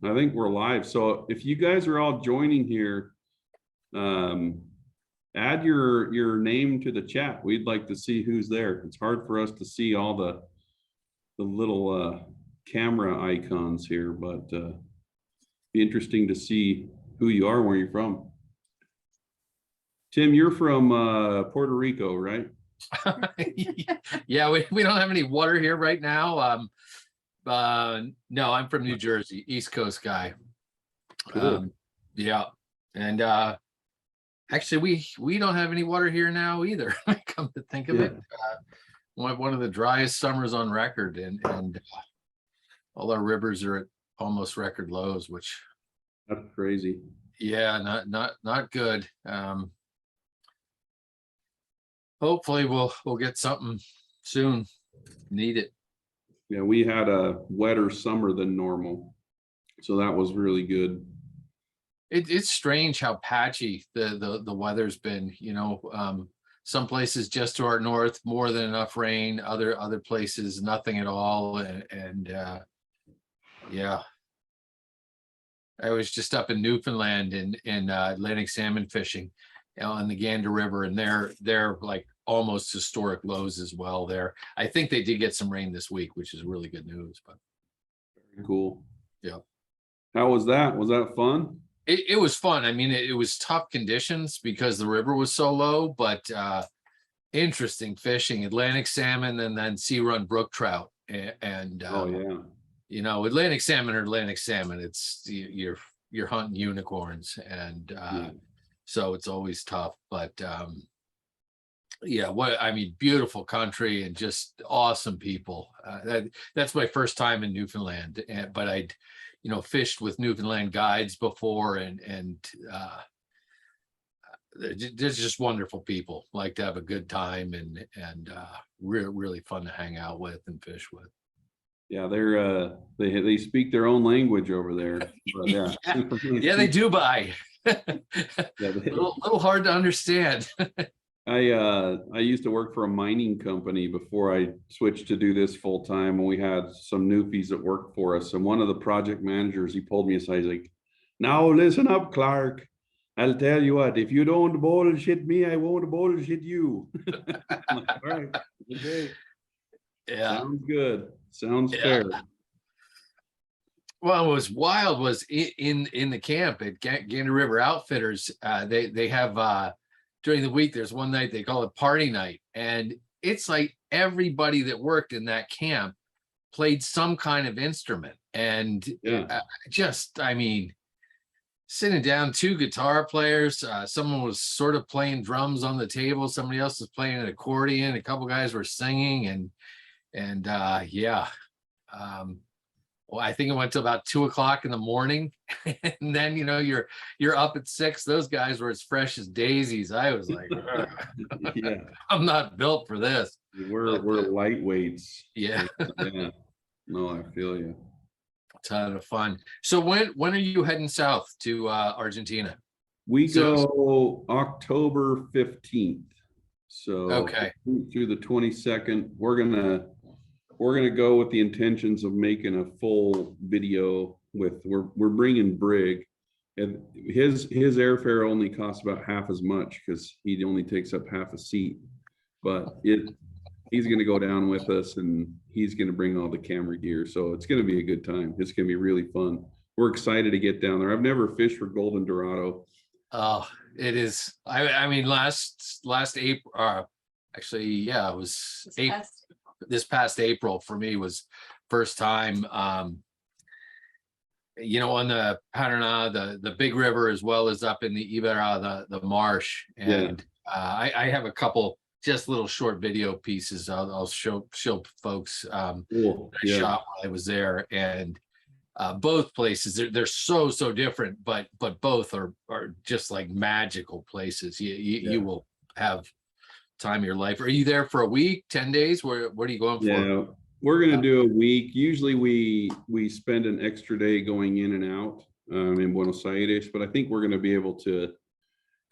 I think we're live. So if you guys are all joining here, add your name to the chat. We'd like to see who's there. It's hard for us to see all the little camera icons here, but be interesting to see who you are, where you're from. Tim, you're from Puerto Rico, right? Yeah, we don't have any water here right now. No, I'm from New Jersey, East Coast guy. Cool. Yeah, and actually we don't have any water here now either. Come to think of it, one of the driest summers on record, and all our rivers are at almost record lows, which That's crazy. Yeah, not good. Hopefully we'll get something soon. Need it. Yeah, we had a wetter summer than normal, so that was really good. It's strange how patchy the weather's been. Some places just to our north, more than enough rain. Other places, nothing at all. And yeah, I was just up in Newfoundland in Atlantic salmon fishing on the Gander River, and they're like almost historic lows as well there. I think they did get some rain this week, which is really good news. But very cool. Yeah. How was that? Was that fun? It was fun. I mean, it was tough conditions because the river was so low, but interesting fishing, Atlantic salmon, and then sea run brook trout. And oh yeah, Atlantic salmon are Atlantic salmon. It's you're hunting unicorns, and so it's always tough. But yeah, beautiful country and just awesome people. That's my first time in Newfoundland, but I'd fished with Newfoundland guides before, and they're just wonderful people. Like to have a good time, and really fun to hang out with and fish with. Yeah, they speak their own language over there. But yeah. Yeah, they do. A little hard to understand. I used to work for a mining company before I switched to do this full time, and we had some newfies that worked for us. And one of the project managers, he pulled me aside. He's like, "Now listen up, Clark. I'll tell you what. If you don't bullshit me, I won't bullshit you." I'm like, all right, okay. Yeah, sounds good. Sounds fair. Well, what was wild was in the camp at Gander River Outfitters. They have during the week, there's one night they call it party night, and it's like everybody that worked in that camp played some kind of instrument. And sitting down, two guitar players, someone was sort of playing drums on the table, somebody else was playing an accordion, a couple guys were singing, and well, I think it went to about 2 o'clock in the morning, and then you're up at 6. Those guys were as fresh as daisies. I was like, yeah, I'm not built for this. We're lightweights. Yeah. Yeah. No, I feel you. A ton of fun. So when are you heading south to Argentina? We go October 15th. So okay, through the 22nd, we're gonna go with the intentions of making a full video with. We're bringing Brig, and his airfare only costs about half as much because he only takes up half a seat. But he's gonna go down with us, and he's gonna bring all the camera gear. So it's gonna be a good time. It's gonna be really fun. We're excited to get down there. I've never fished for Golden Dorado. Oh, it is. I mean, last April, actually, yeah, it was this past April for me was first time. On the Paraná, the big river, as well as up in the Iberá, the marsh, and I have a couple just little short video pieces I'll show folks. Cool. I shot while I was there, and both places they're so different, but both are just like magical places. You will have time of your life. Are you there for a week, 10 days? What are you going for? Yeah, we're gonna do a week. Usually we spend an extra day going in and out in Buenos Aires, but I think we're gonna be able to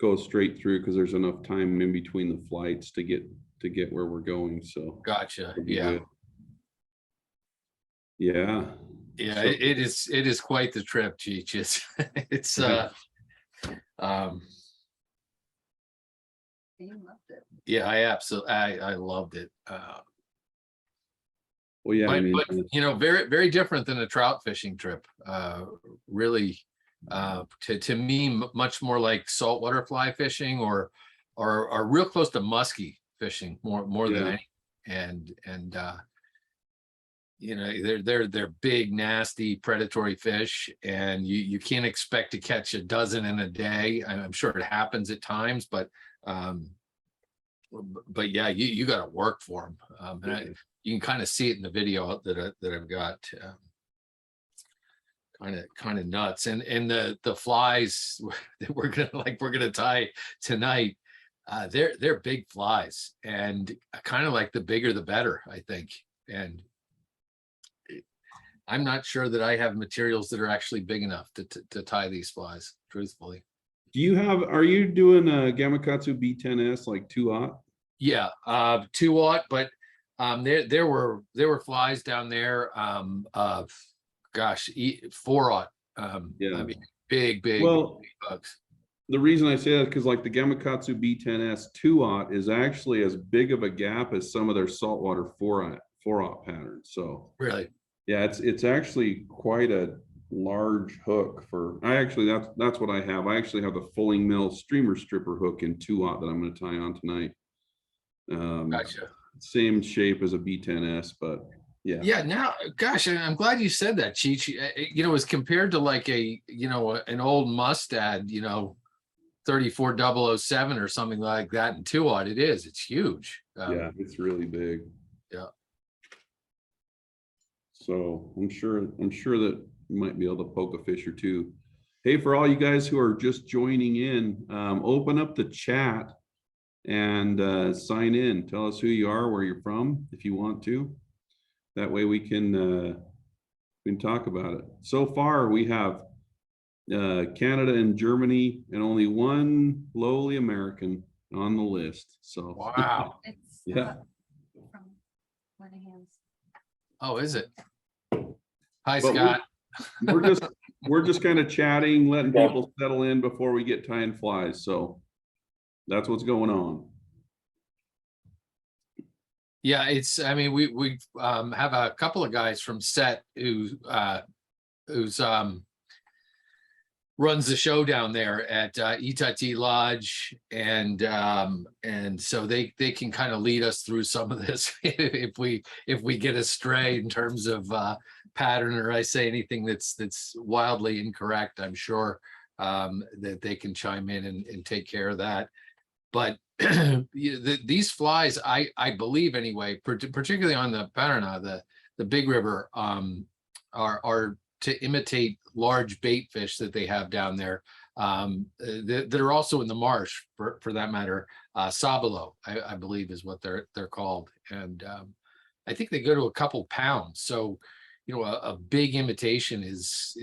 go straight through because there's enough time in between the flights to get where we're going. So gotcha. yeah. Yeah, So- it is quite the trip, Cheech. It's um You loved it. yeah, I loved it. Well, yeah, I But mean, you know, very different than a trout fishing trip. Really, to me, much more like saltwater fly fishing or real close to muskie fishing more than Yeah. any. And you know, they're big, nasty, predatory fish, and you can't expect to catch a dozen in a day. I'm sure it happens at times, but yeah, you got to work for them. And you can kind of see it in the video that I've got. Kind of nuts, and the flies that we're gonna tie tonight. They're big flies, and kind of like the bigger the better, I think. And I'm not sure that I have materials that are actually big enough to tie these flies, truthfully. are you doing a Gamakatsu B10S like 2/0? Yeah, 2/0, but there were flies down there. Gosh, 4/0. Yeah. I mean, big Well, bugs. the reason I say that because like the Gamakatsu B10S 2/0 is actually as big of a gap as some of their saltwater 4/0 patterns. So Really? yeah, it's actually quite a large hook for. That's what I have. I actually have the Fulling Mill streamer stripper hook in 2/0 that I'm going to tie on tonight. Gotcha. Same shape as a B10S, but yeah. Yeah. Now, gosh, I'm glad you said that, Cheech. You know, as compared to like an old Mustad, 34007 or something like that in 2/0, it's huge. Yeah, it's really big. Yeah. So I'm sure that you might be able to poke a fish or two. Hey, for all you guys who are just joining in, open up the chat and sign in. Tell us who you are, where you're from, if you want to. That way we can talk about it. So far, we have Canada and Germany, and only one lowly American on the list. So Wow. It's Yeah. from Monahan's. Oh, is it? Hi, But Scott. we're just kind of chatting, letting people settle in before we get tying flies. So that's what's going on. Yeah, I mean, we have a couple of guys from Set who's runs the show down there at Itati Lodge, and so they can kind of lead us through some of this if we get astray in terms of pattern, or I say anything that's wildly incorrect. I'm sure that they can chime in and take care of that. But these flies, I believe anyway, particularly on the Paraná, the Big River, are to imitate large bait fish that they have down there, that are also in the marsh, for that matter. Sabalo, I believe, is what they're called, and I think they go to a couple pounds. So, a big imitation is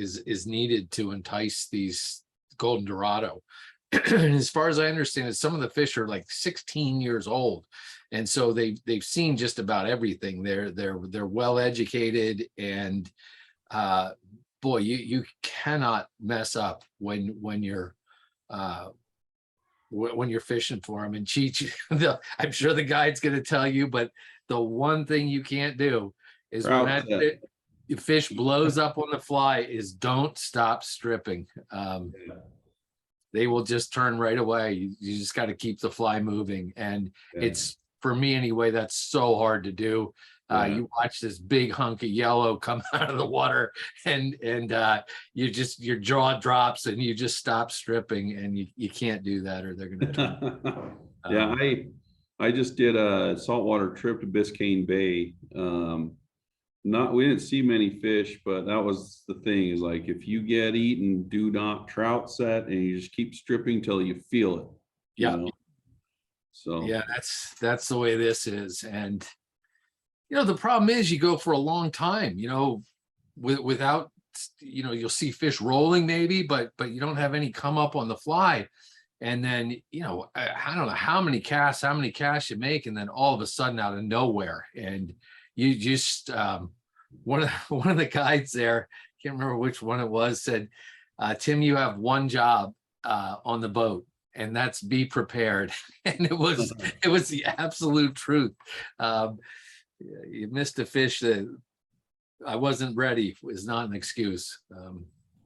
needed to entice these Golden Dorado. And as far as I understand it, some of the fish are like 16 years old, and so they've seen just about everything. They're well educated, and boy, you cannot mess up when you're fishing for them. And Cheech, I'm sure the guide's going to tell you, but the one thing you can't do is when that fish blows up on the fly is don't stop stripping. They will just turn right away. You just got to keep the fly moving. And it's, for me anyway, that's so hard to do. You watch this big hunk of yellow come out of the water, and your jaw drops and you just stop stripping, and you can't do that, or they're going to Yeah, I just did a saltwater trip to Biscayne Bay. We didn't see many fish, but that was the thing, is like, if you get eaten, do not trout set, and you just keep stripping till you feel it. Yeah. So yeah, that's the way this is. And the problem is, you go for a long time, without, you'll see fish rolling maybe, but you don't have any come up on the fly. And then, I don't know how many casts you make, and then all of a sudden out of nowhere, and you just, one of the guides there, can't remember which one it was, said, Tim, you have one job on the boat, and that's be prepared. And it was the absolute truth. You missed a fish that I wasn't ready is not an excuse.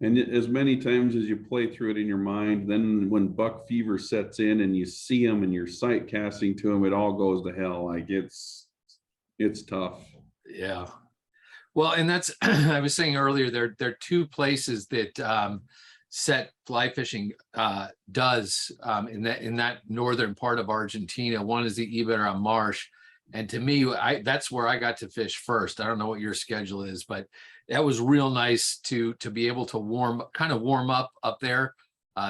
And as many times as you play through it in your mind, then when buck fever sets in and you see them and you're sight casting to them, it all goes to hell. Like it's tough. Yeah. Well, and that's, I was saying earlier, there are two places that set fly fishing does in that northern part of Argentina. One is the Iberá Marsh. And to me, that's where I got to fish first. I don't know what your schedule is, but that was real nice to be able to warm up there.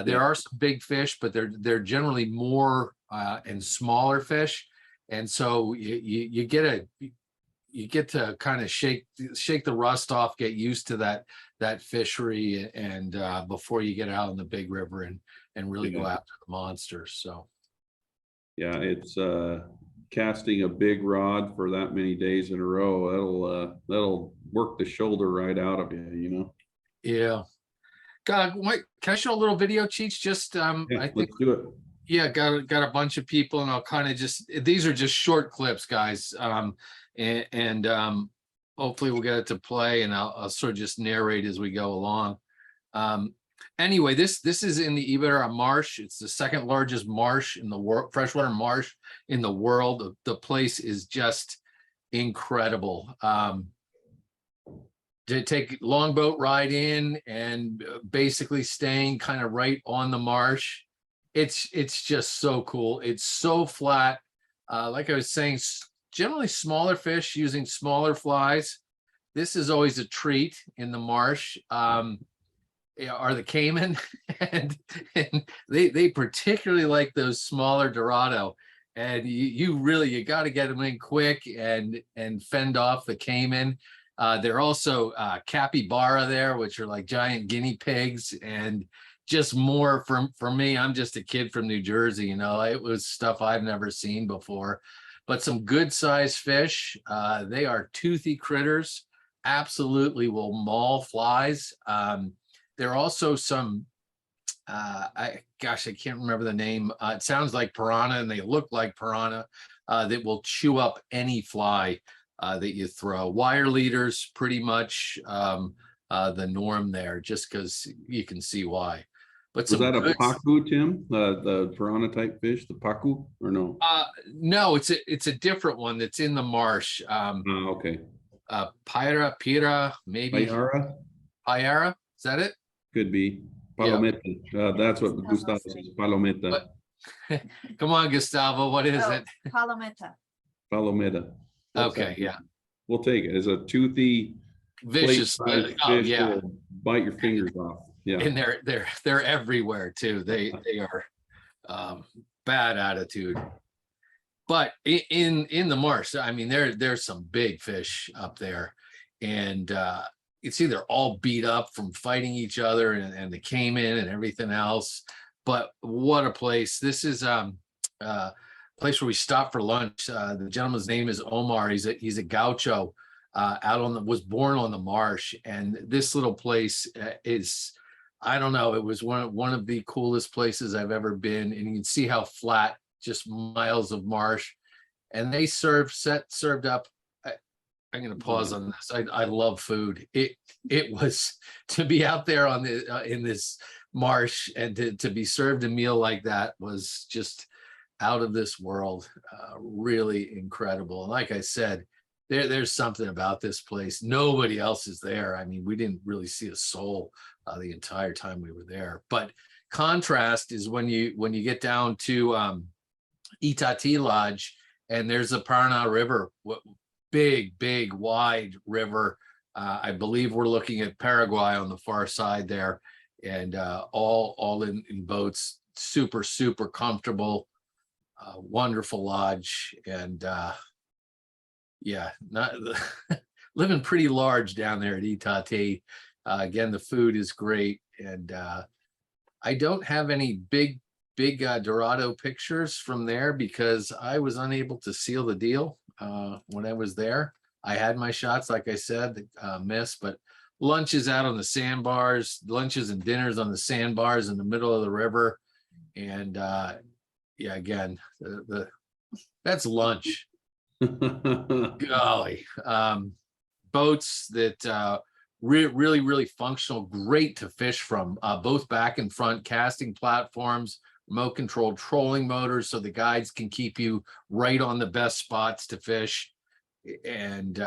There are some big fish, but they're generally more and smaller fish. And so you get to kind of shake the rust off, get used to that fishery, and before you get out in the big river and really go after the monsters. So yeah, it's casting a big rod for that many days in a row, that'll work the shoulder right out of you, you know. Yeah. God, can I show a little video, Cheech? Just Yeah, I think, let's do it. yeah, got a bunch of people, and I'll kind of these are just short clips, guys. And hopefully we'll get it to play, and I'll sort of just narrate as we go along. Anyway, this is in the Iberá Marsh. It's the second largest marsh in the world, freshwater marsh in the world. The place is just incredible. To take longboat ride in and basically staying kind of right on the marsh. It's just so cool. It's so flat. Like I was saying, generally smaller fish using smaller flies. This is always a treat in the marsh. Are the caiman, and they particularly like those smaller Dorado, and you got to get them in quick and fend off the caiman. There are also capybara there, which are like giant guinea pigs, and just more for me. I'm just a kid from New Jersey, you know, it was stuff I've never seen before, but some good sized fish. They are toothy critters, absolutely will maul flies. There are also some, I can't remember the name. It sounds like piranha, and they look like piranha, that will chew up any fly that you throw. Wire leaders, pretty much the norm there, just because you can see why. But was that a pacu, Tim? The piranha type fish, the pacu, or no? No, it's a different one that's in the marsh. Okay. Pira, maybe. Pyara, is that it? Could be. Palometa. That's what Gustavo says. Palometa. Come on, Gustavo. What is it? Palometa. Palometa. Okay, yeah. We'll take it. It's a toothy, Vicious. fish Yeah. that will bite your fingers off. Yeah. And they're everywhere too. They are bad attitude. But in the marsh, I mean, there's some big fish up there, and you see they're all beat up from fighting each other and the caiman and everything else. But what a place. This is a place where we stopped for lunch. The gentleman's name is Omar. He's a gaucho was born on the marsh. And this little place is, I don't know, it was one of the coolest places I've ever been. And you can see how flat, just miles of marsh. And they served up. I'm going to pause on this. I love food. It was to be out there on in this marsh and to be served a meal like that was just out of this world. Really incredible. And like I said, there's something about this place. Nobody else is there. I mean, we didn't really see a soul the entire time we were there. But contrast is when you get down to Itatí Lodge, and there's a Paraná River. Big, wide river. I believe we're looking at Paraguay on the far side there, and all in boats. Super comfortable, wonderful lodge, and yeah, not living pretty large down there at Itatí. Again, the food is great, and I don't have any big Dorado pictures from there because I was unable to seal the deal when I was there. I had my shots, like I said, missed, but lunches out on the sandbars, lunches and dinners on the sandbars in the middle of the river. And yeah, again, that's lunch. Golly. Boats that really, really functional, great to fish from, both back and front casting platforms, remote controlled trolling motors, so the guides can keep you right on the best spots to fish. And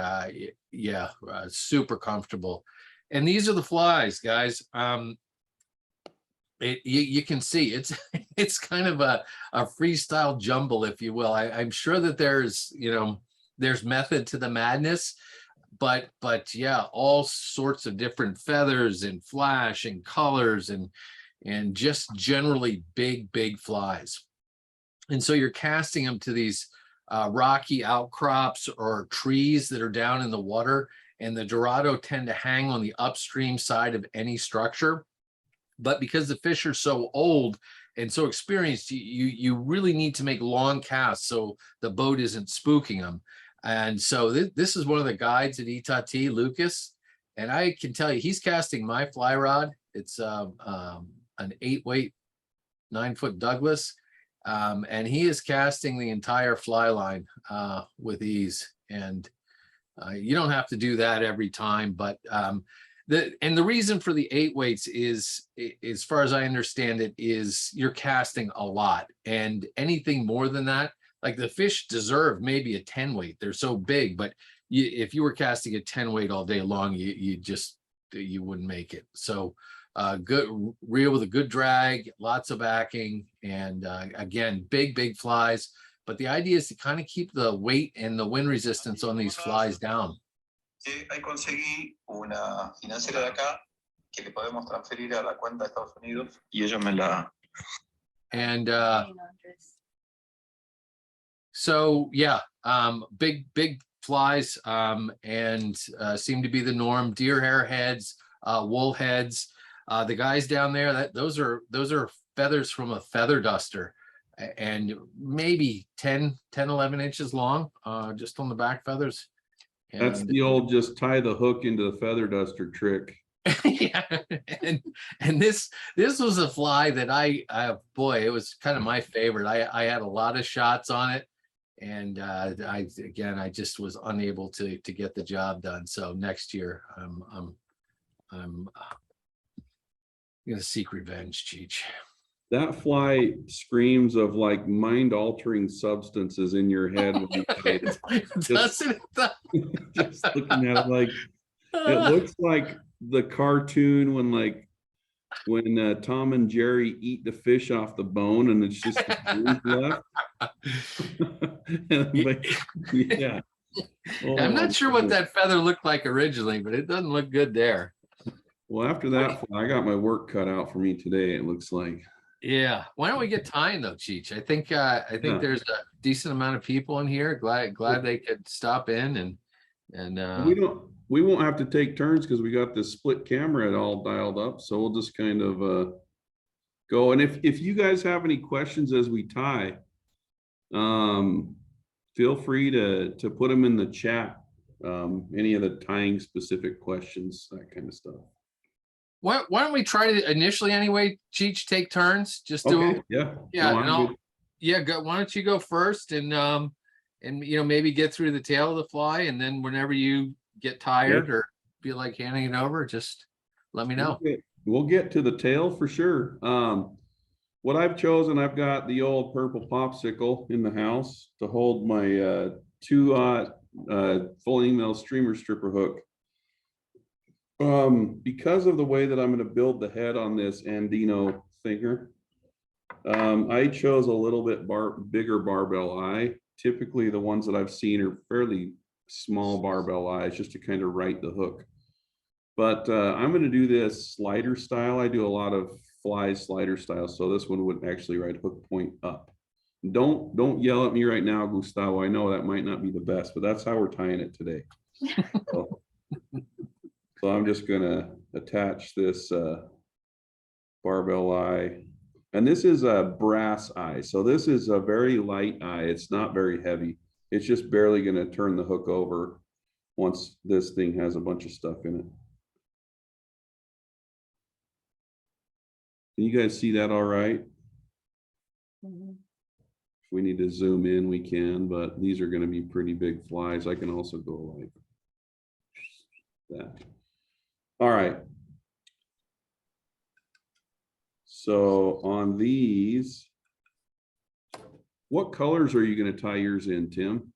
yeah, super comfortable. And these are the flies, guys. You can see it's kind of a freestyle jumble, if you will. I'm sure that there's method to the madness, but yeah, all sorts of different feathers and flash and colors and just generally big flies. And so you're casting them to these rocky outcrops or trees that are down in the water, and the Dorado tend to hang on the upstream side of any structure. But because the fish are so old and so experienced, you really need to make long casts so the boat isn't spooking them. And so this is one of the guides at Itatí, Lucas, and I can tell you he's casting my fly rod. It's an 8-weight 9-foot Douglas, and he is casting the entire fly line with ease. And you don't have to do that every time, but the reason for the 8 weights is, as far as I understand it, is you're casting a lot, and anything more than that, like the fish deserve maybe a 10 weight. They're so big, but if you were casting a 10 weight all day long, you wouldn't make it. So good reel with a good drag, lots of backing, and again, big flies. But the idea is to kind of keep the weight and the wind resistance on these flies down. Ahí conseguí una financiera de acá que le podemos transferir a la cuenta de Estados Unidos y ellos me la. And so yeah, big flies, and seem to be the norm. Deer hair heads, wool heads. The guys down there, those are feathers from a feather duster, and maybe 11 inches long, just on the back feathers. That's the old just tie the hook into the feather duster trick. Yeah, and this was a fly that boy, it was kind of my favorite. I had a lot of shots on it, and I just was unable to get the job done. So next year I'm gonna seek revenge, Cheech. That fly screams of like mind-altering substances in your head when you see it. Doesn't it? Just looking at it, like it looks like the cartoon when Tom and Jerry eat the fish off the bone and it's just the bruise left. Yeah. I'm not sure what that feather looked like originally, but it doesn't look good there. Well, after that, I got my work cut out for me today, it looks like. Yeah. Why don't we get tying though, Cheech? I think there's a decent amount of people in here. Glad they could stop in and we won't have to take turns because we got this split camera all dialed up. So we'll just kind of go. And if you guys have any questions as we tie, feel free to put them in the chat. Any of the tying specific questions, that kind of stuff. Why don't we try to initially anyway, Cheech, take turns? Just do okay. Yeah. Go. Why don't you go first and maybe get through the tail of the fly, and then whenever you get tired or feel like handing it over, just let me know. We'll get to the tail for sure. What I've chosen, I've got the old purple popsicle in the house to hold my 2-aught full email streamer stripper hook. Because of the way that I'm going to build the head on this Andino finger, I chose a little bit bigger barbell eye. Typically the ones that I've seen are fairly small barbell eyes, just to kind of right the hook. But I'm going to do this slider style. I do a lot of fly slider style, so this one would actually ride hook point up. Don't yell at me right now, Gustavo. I know that might not be the best, but that's how we're tying it today. So I'm just gonna attach this barbell eye, and this is a brass eye. So this is a very light eye. It's not very heavy. It's just barely gonna turn the hook over. once this thing has a bunch of stuff in it. Can you guys see that all right? Mhm. If we need to zoom in, we can, but these are going to be pretty big flies. I can also go like that. All right. So on these, what colors are you going to tie yours in, Tim?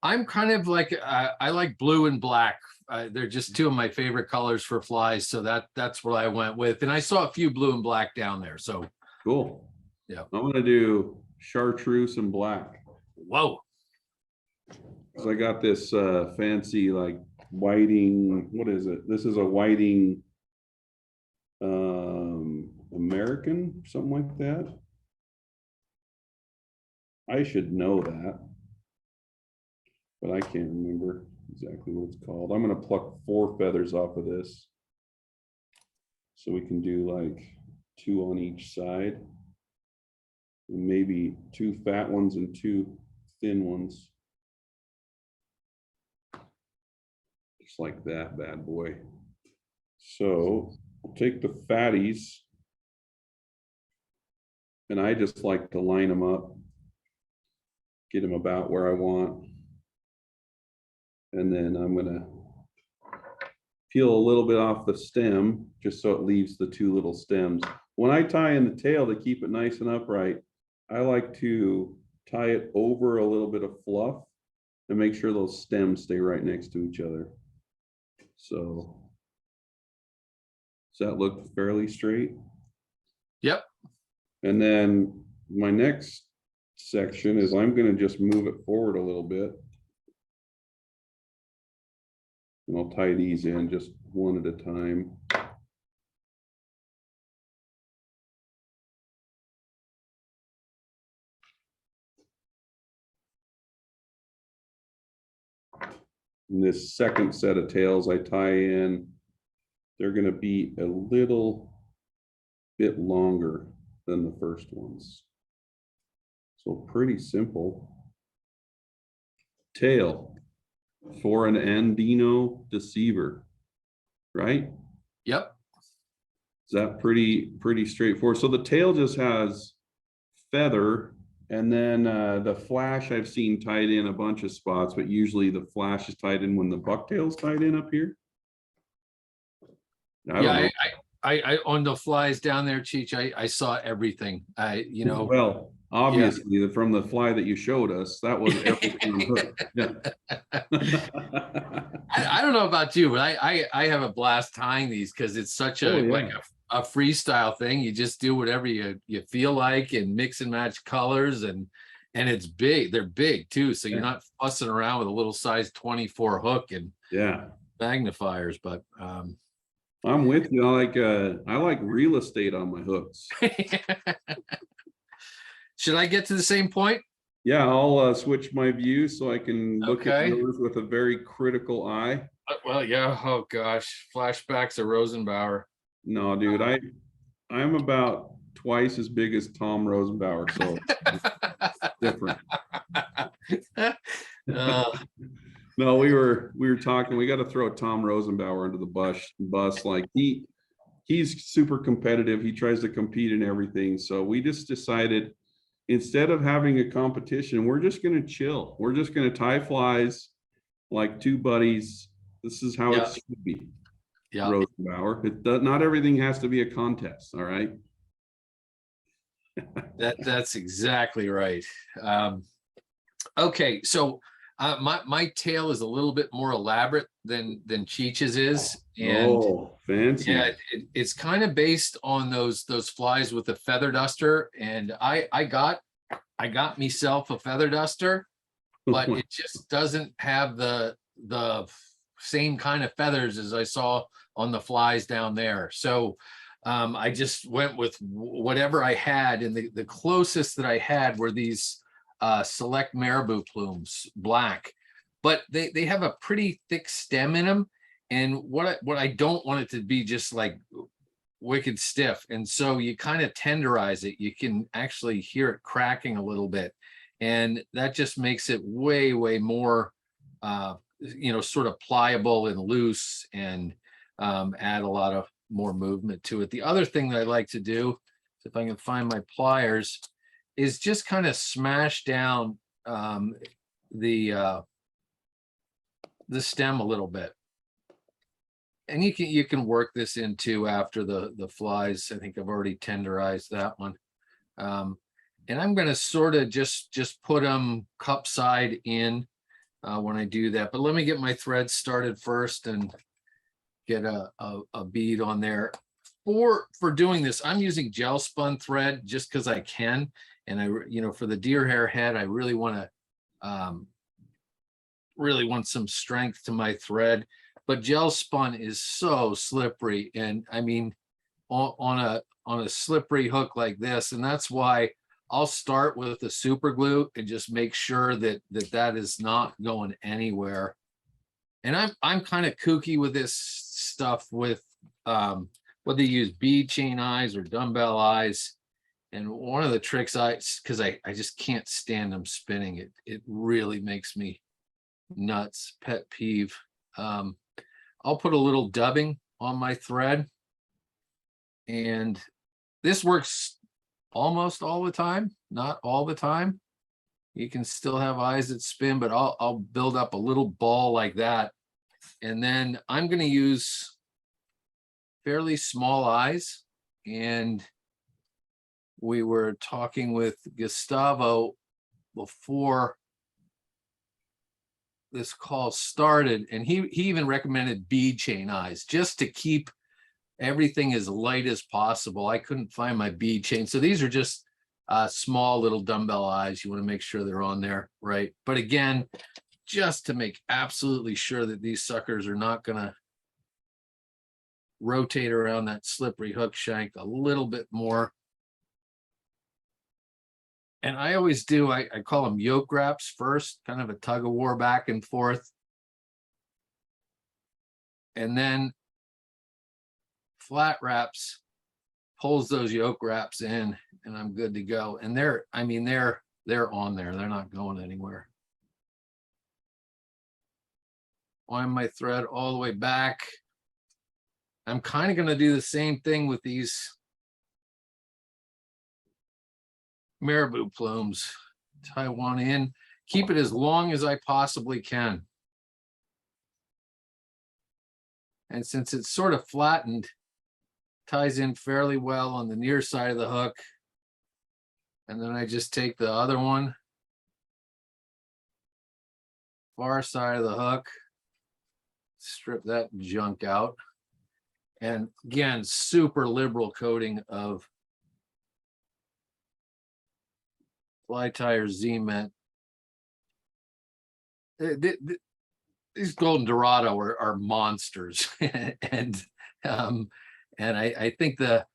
I'm kind of like, I like blue and black. They're just two of my favorite colors for flies. So that's what I went with. And I saw a few blue and black down there. So Cool. Yeah. I'm going to do chartreuse and black. whoa. So I got this fancy like whiting, what is it? This is a whiting American, something like that. I should know that, but I can't remember exactly what it's called. I'm going to pluck 4 feathers off of this, so we can do like 2 on each side, and maybe 2 fat ones and 2 thin ones, just like that bad boy. So I'll take the fatties, and I just like to line them up, get them about where I want. And then I'm gonna peel a little bit off the stem, just so it leaves the 2 little stems. When I tie in the tail to keep it nice and upright, I like to tie it over a little bit of fluff and make sure those stems stay right next to each other. So does that look fairly straight? Yep. And then my next section is I'm going to just move it forward a little bit. And I'll tie these in just one at a time. And this second set of tails I tie in, they're going to be a little bit longer than the first ones. So pretty simple. Tail for an Andino Deceiver, right? Yep. Is that pretty straightforward? So the tail just has feather, and then the flash I've seen tied in a bunch of spots, but usually the flash is tied in when the bucktail's tied in up here. I don't know. I on the flies down there, Cheech, I saw everything. Well, obviously from the fly that you showed us, that was everything. Yeah. I don't know about you, but I have a blast tying these because it's such a like a freestyle thing. You just do whatever you feel like and mix and match colors, and it's big. They're big too, so you're not fussing around with a little size 24 hook and magnifiers. But I'm with you. I like real estate on my hooks. Should I get to the same point? Yeah, I'll switch my view so I can look at yours with a very critical eye. Well, yeah. Oh gosh, flashbacks of Rosenbauer. No, dude, I'm about twice as big as Tom Rosenbauer, so it's different. No, we were talking. We got to throw Tom Rosenbauer under the bus. Like he's super competitive. He tries to compete in everything. So we just decided, instead of having a competition, we're just going to chill. We're just going to tie flies like 2 buddies. This is how it should be. Yeah, Rosenbauer. Not everything has to be a contest. All right. That's exactly right. Okay, so my tail is a little bit more elaborate than Cheech's is, and fancy. Yeah, it's kind of based on those flies with the feather duster, and I got myself a feather duster, but it just doesn't have the same kind of feathers as I saw on the flies down there. So I just went with whatever I had, and the closest that I had were these select marabou plumes, black, but they have a pretty thick stem in them, and what I don't want it to be just like wicked stiff, and so you kind of tenderize it. You can actually hear it cracking a little bit, and that just makes it way more sort of pliable and loose, and add a lot of more movement to it. The other thing that I like to do, if I can find my pliers, is just kind of smash down the stem a little bit. And you can work this into after the flies. I think I've already tenderized that one. And I'm going to sort of just put them cup side in when I do that. But let me get my thread started first and get a bead on there. For doing this, I'm using gel spun thread just because I can. And for the deer hair head, I really want some strength to my thread. But gel spun is so slippery, and I mean, on a slippery hook like this, and that's why I'll start with the super glue and just make sure that is not going anywhere. And I'm kind of kooky with this stuff with whether you use bead chain eyes or dumbbell eyes. And one of the tricks because I just can't stand them spinning. It really makes me nuts. Pet peeve. I'll put a little dubbing on my thread, and this works almost all the time, not all the time. You can still have eyes that spin, but I'll build up a little ball like that. And then I'm going to use fairly small eyes. And we were talking with Gustavo before this call started, and he even recommended bead chain eyes just to keep everything as light as possible. I couldn't find my bead chain, so these are just small little dumbbell eyes. You want to make sure they're on there, right? But again, just to make absolutely sure that these suckers are not going to rotate around that slippery hook shank a little bit more. And I always do, I call them yoke wraps first, kind of a tug of war back and forth. And then flat wraps pulls those yoke wraps in, and I'm good to go. And they're on there. They're not going anywhere. Wind my thread all the way back. I'm kind of going to do the same thing with these marabou plumes. Tie one in, keep it as long as I possibly can. And since it's sort of flattened, ties in fairly well on the near side of the hook. And then I just take the other one, far side of the hook, strip that junk out. And again, super liberal coating of fly tire Z-Ment. These Golden Dorado are monsters. and I think the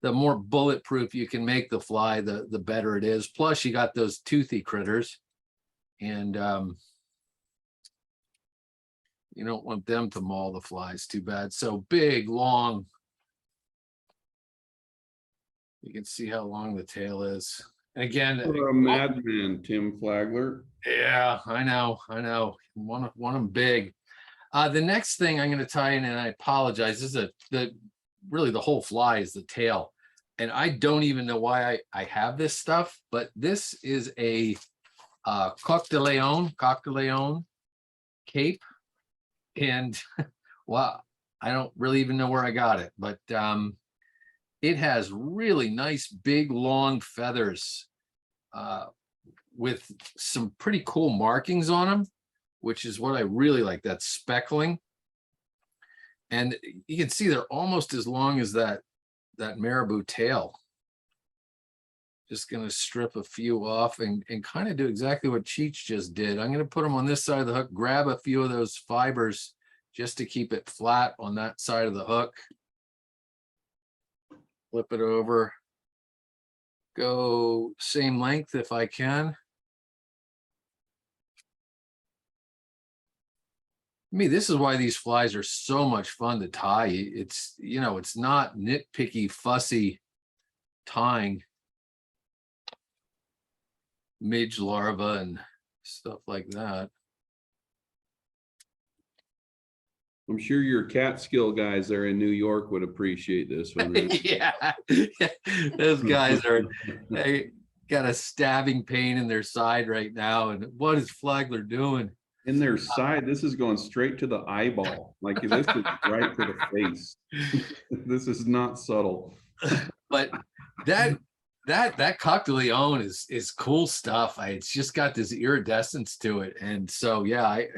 more bulletproof you can make the fly, the better it is. Plus you got those toothy critters, and you don't want them to maul the flies too bad. So big, long, you can see how long the tail is. And again, You're a madman, Tim Flagler. yeah, I know. Want them big. The next thing I'm going to tie in, and I apologize, this is really the whole fly is the tail. And I don't even know why I have this stuff, but this is a Coq de Leon cape. And well, I don't really even know where I got it, but it has really nice, big, long feathers with some pretty cool markings on them, which is what I really like, that speckling. And you can see they're almost as long as that marabou tail. Just going to strip a few off and kind of do exactly what Cheech just did. I'm going to put them on this side of the hook, grab a few of those fibers just to keep it flat on that side of the hook. Flip it over. Go same length if I can. This is why these flies are so much fun to tie. It's, it's not nitpicky, fussy tying midge larvae and stuff like that. I'm sure your Catskill guys there in New York would appreciate this one. Right? Yeah, those guys they got a stabbing pain in their side right now. And what is Flagler doing? In their side, this is going straight to the eyeball. Like this is right to the face. This is not subtle. But that Coq-de-Leon is cool stuff. It's just got this iridescence to it. And so, yeah, I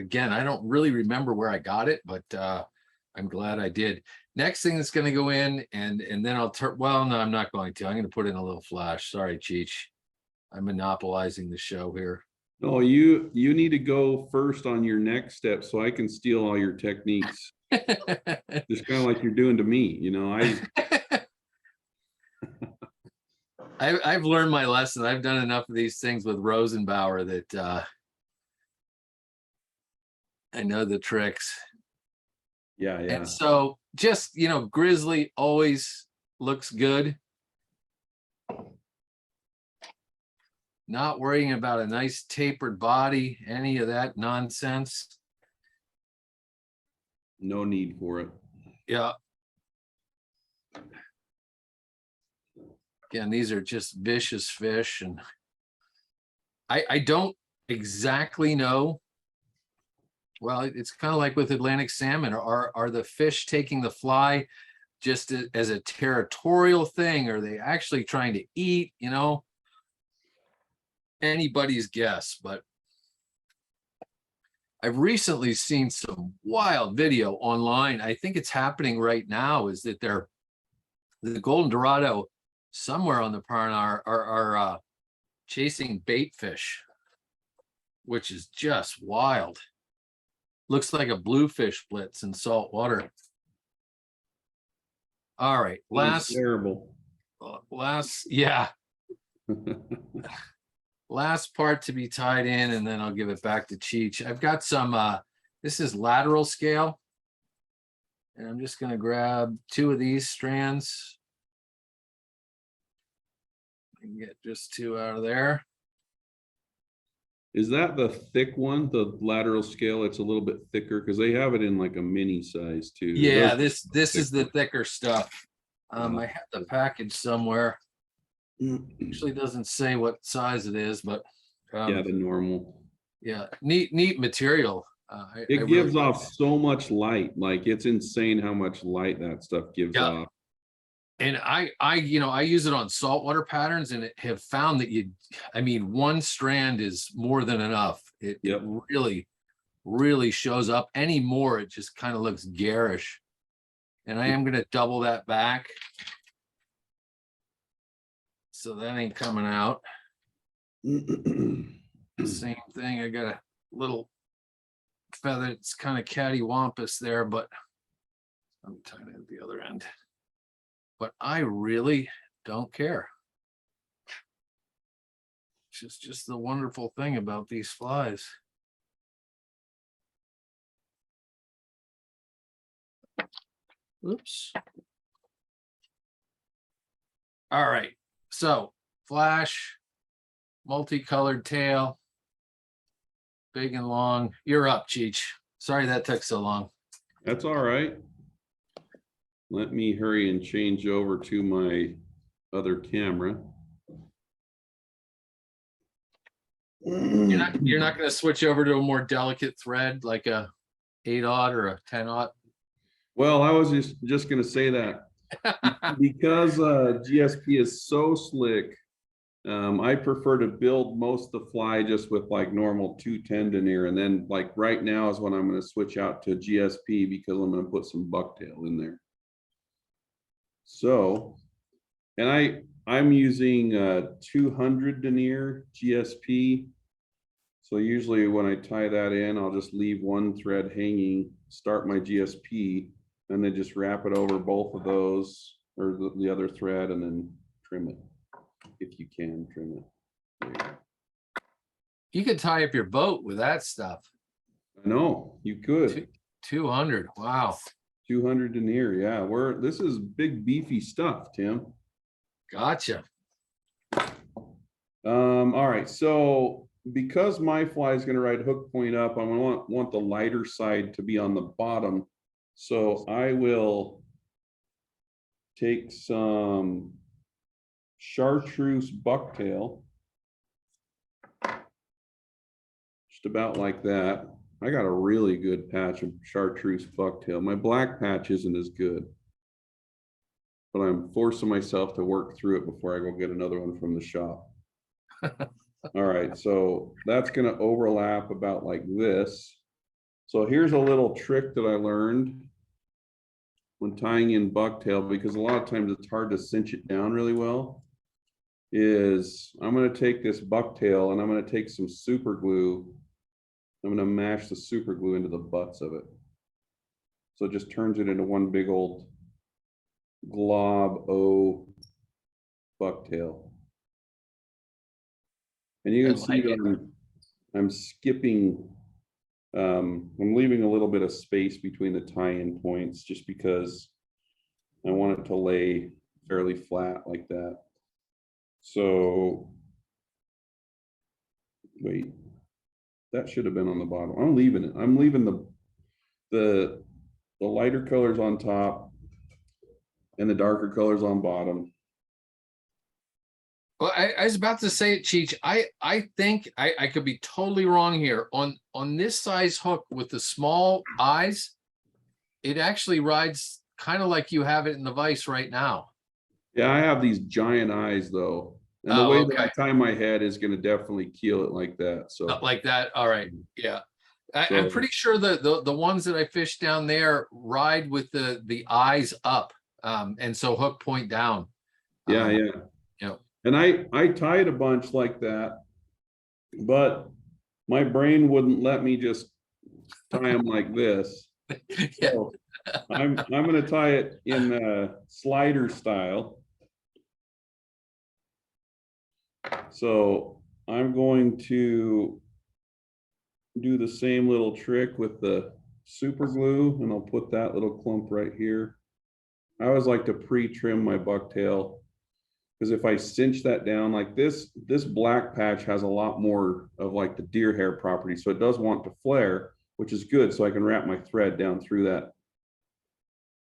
don't really remember where I got it, but I'm glad I did. Next thing that's going to go in, and then I'll turn, well, no, I'm not going to. I'm going to put in a little flash. Sorry, Cheech. I'm monopolizing the show here. No, you need to go first on your next step so I can steal all your techniques. Just kind of like you're doing to me, you know. I've learned my lesson. I've done enough of these things with Rosenbauer that I know the tricks. Yeah. And so just, grizzly always looks good. Not worrying about a nice tapered body, any of that nonsense. No need for it. Yeah. Again, these are just vicious fish, and I don't exactly know. Well, it's kind of like with Atlantic salmon. Are the fish taking the fly just as a territorial thing? Or are they actually trying to eat? Anybody's guess. But I've recently seen some wild video online. I think it's happening right now. Is that the Golden Dorado somewhere on the pond are chasing bait fish, which is just wild. Looks like a bluefish blitz in salt water. All right, Terrible. Yeah. Last part to be tied in, and then I'll give it back to Cheech. I've got some, this is lateral scale. And I'm just gonna grab 2 of these strands. I can get just 2 out of there. Is that the thick one, the lateral scale? It's a little bit thicker because they have it in like a mini size too. Yeah, this is the thicker stuff. I have the package somewhere. Actually doesn't say what size it is, but yeah, the normal. Yeah, neat material. It gives off so much light. Like it's insane how much light that stuff gives off. And I use it on saltwater patterns, and have found that one strand is more than enough. It really shows up. Any more, it just kind of looks garish. And I am going to double that back. So that ain't coming out. Same thing. I got a little feather. It's kind of cattywampus there, but I'm tying it at the other end. But I really don't care. It's just the wonderful thing about these flies. Oops. All right. So flash, multicolored tail, big and long. You're up, Cheech. Sorry that took so long. That's all right. Let me hurry and change over to my other camera. You're not going to switch over to a more delicate thread like a 8/0 or a 10/0? Well, I was just going to say that because GSP is so slick. I prefer to build most of the fly just with like normal 210 denier, and then like right now is when I'm going to switch out to GSP because I'm going to put some bucktail in there. So, and I'm using 200 denier GSP. So usually when I tie that in, I'll just leave one thread hanging, start my GSP, and then just wrap it over both of those or the other thread, and then trim it. If you can trim it. You could tie up your boat with that stuff. I know you could. 200. Wow. 200 denier. Yeah, this is big beefy stuff, Tim. Gotcha. All right. So because my fly is going to ride hook point up, I want the lighter side to be on the bottom. So I will take some chartreuse bucktail, just about like that. I got a really good patch of chartreuse bucktail. My black patch isn't as good, but I'm forcing myself to work through it before I go get another one from the shop. All right, so that's gonna overlap about like this. So here's a little trick that I learned when tying in bucktail, because a lot of times it's hard to cinch it down really well, is I'm gonna take this bucktail and I'm gonna take some super glue. I'm gonna mash the super glue into the butts of it. So it just turns it into one big old glob O bucktail. And you can see that I'm skipping, I'm leaving a little bit of space between the tie-in points just because I want it to lay fairly flat like that. So, wait, that should have been on the bottom. I'm leaving it. I'm leaving the lighter colors on top and the darker colors on bottom. Well, I was about to say it, Cheech. I think I could be totally wrong here. On this size hook with the small eyes, it actually rides kind of like you have it in the vise right now. Yeah, I have these giant eyes though. And the Oh, way that I okay. tie my head is gonna definitely keel it like that, so. Not like that. All right. Yeah. I'm So- pretty sure the ones that I fished down there ride with the eyes up. And so hook point down. Yeah, Um, yeah. you know, And I tied a bunch like that, but my brain wouldn't let me just tie them like this. yeah. So I'm gonna tie it in slider style. So I'm going to do the same little trick with the super glue, and I'll put that little clump right here. I always like to pre-trim my bucktail, because if I cinch that down like this black patch has a lot more of like the deer hair property, so it does want to flare, which is good, so I can wrap my thread down through that.